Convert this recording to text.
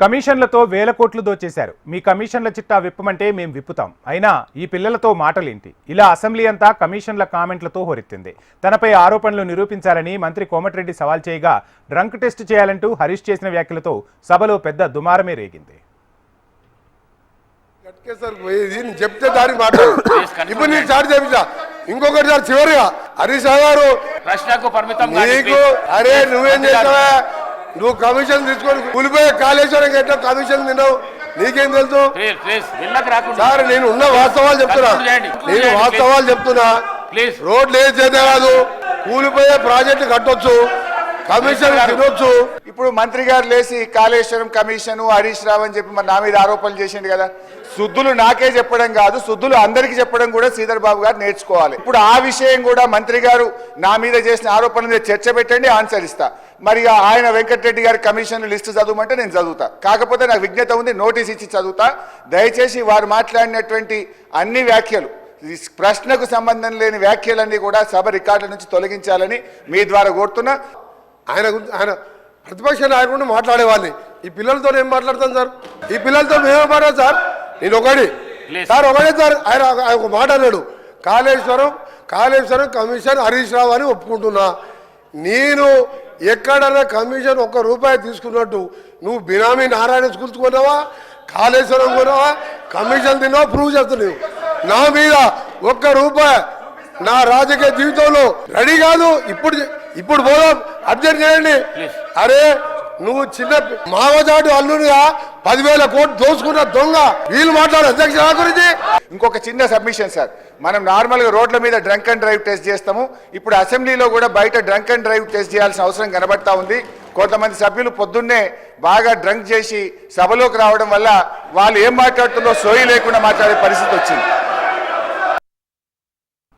కమిషన్లతో వేల కోట్లు దోచేశారు. మీ కమిషన్ల చిట్టా విప్పమంటే మేం విప్పుతాం. అయినా ఈ పిల్లలతో మాటలేంటి? ఇలా అసెంబ్లీ అంతా కమిషన్ల కామెంట్లతో హోరెత్తింది. తనపై ఆరోపణలు నిరూపించాలని మంత్రి కోమటిరెడ్డి సవాల్ చేయగా డ్రంక్ టెస్ట్ చేయాలంటూ హరీష్ చేసిన వ్యాఖ్యలతో సభలో పెద్ద దుమారమే రేగింది. చెప్తే దానికి మాట్లాడు ఇప్పుడు నేను స్టార్ట్ చేయించా ఇంకొకటి సార్ చివరిగా హరీష్ గారు ప్రశ్నకు పరిమితం నీకు అరే నువ్వేం చేస్తావా నువ్వు కమిషన్ తీసుకొని కూలిపోయే కాళేశ్వరం ఎట్లా కమిషన్ తిన్నావు నీకేం తెలుసు సార్ నేను ఉన్న వాస్తవాలు చెప్తున్నా రోడ్లు ఏం చేతే కాదు కూలిపోయే ప్రాజెక్టు కట్టొచ్చు కమిషన్ తినొచ్చు. ఇప్పుడు మంత్రి గారు లేచి కాళేశ్వరం కమిషన్ హరీష్ రావు అని చెప్పి మరి నా మీద ఆరోపణలు చేసిండు కదా. శుద్ధులు నాకే చెప్పడం కాదు, శుద్ధులు అందరికి చెప్పడం కూడా శ్రీధర్ బాబు గారు నేర్చుకోవాలి. ఇప్పుడు ఆ విషయం కూడా మంత్రి గారు నా మీద చేసిన ఆరోపణల మీద చర్చ పెట్టండి, ఆన్సర్ ఇస్తా. మరి ఆయన వెంకటరెడ్డి గారి కమిషన్ లిస్టు చదవమంటే నేను చదువుతా. కాకపోతే నాకు విజ్ఞత ఉంది, నోటీస్ ఇచ్చి చదువుతా. దయచేసి వారు మాట్లాడినటువంటి అన్ని వ్యాఖ్యలు ప్రశ్నకు సంబంధం లేని వ్యాఖ్యలన్నీ కూడా సభ రికార్డుల నుంచి తొలగించాలని మీ ద్వారా కోరుతున్నా. ఆయన ప్రతిపక్ష నాయకుడు మాట్లాడేవాళ్ళని ఈ పిల్లలతో ఏం మాట్లాడతాను సార్? ఈ పిల్లలతో మేమే మాట్లాడు సార్. నేను ఒకటే సార్ ఆయన ఒక మాట అన్నాడు, కాళేశ్వరం కమిషన్ హరీష్ రావు అని ఒప్పుకుంటున్నా. నేను ఎక్కడన్నా కమిషన్ ₹1 తీసుకున్నట్టు నువ్వు బినామీ నారాయణ స్కూల్స్ కొన్నావా, కాళేశ్వరం కొన్నావా, కమిషన్ తిన్నావా ప్రూవ్ చేస్తున్నావు. నా మీద ₹1 నా రాజకీయ జీవితంలో రెడీ కాదు. ఇప్పుడు పోదాం, అర్జెంట్ చేయండి. అరే నువ్వు చిన్న మావజాడు అల్లునిగా 10,000 కోట్లు దోచుకున్న దొంగ వీళ్ళు మాట్లాడు అధ్యక్ష గురించి. ఇంకొక చిన్న సబ్మిషన్ సార్, మనం నార్మల్గా రోడ్ల మీద డ్రంక్ అండ్ డ్రైవ్ టెస్ట్ చేస్తాము. ఇప్పుడు అసెంబ్లీలో కూడా బయట డ్రంక్ అండ్ డ్రైవ్ టెస్ట్ చేయాల్సిన అవసరం కనబడతా ఉంది. కొంతమంది సభ్యులు పొద్దున్నే బాగా డ్రంక్ చేసి సభలోకి రావడం వల్ల వాళ్ళు ఏం మాట్లాడుతుందో సోయి లేకుండా మాట్లాడే పరిస్థితి వచ్చింది.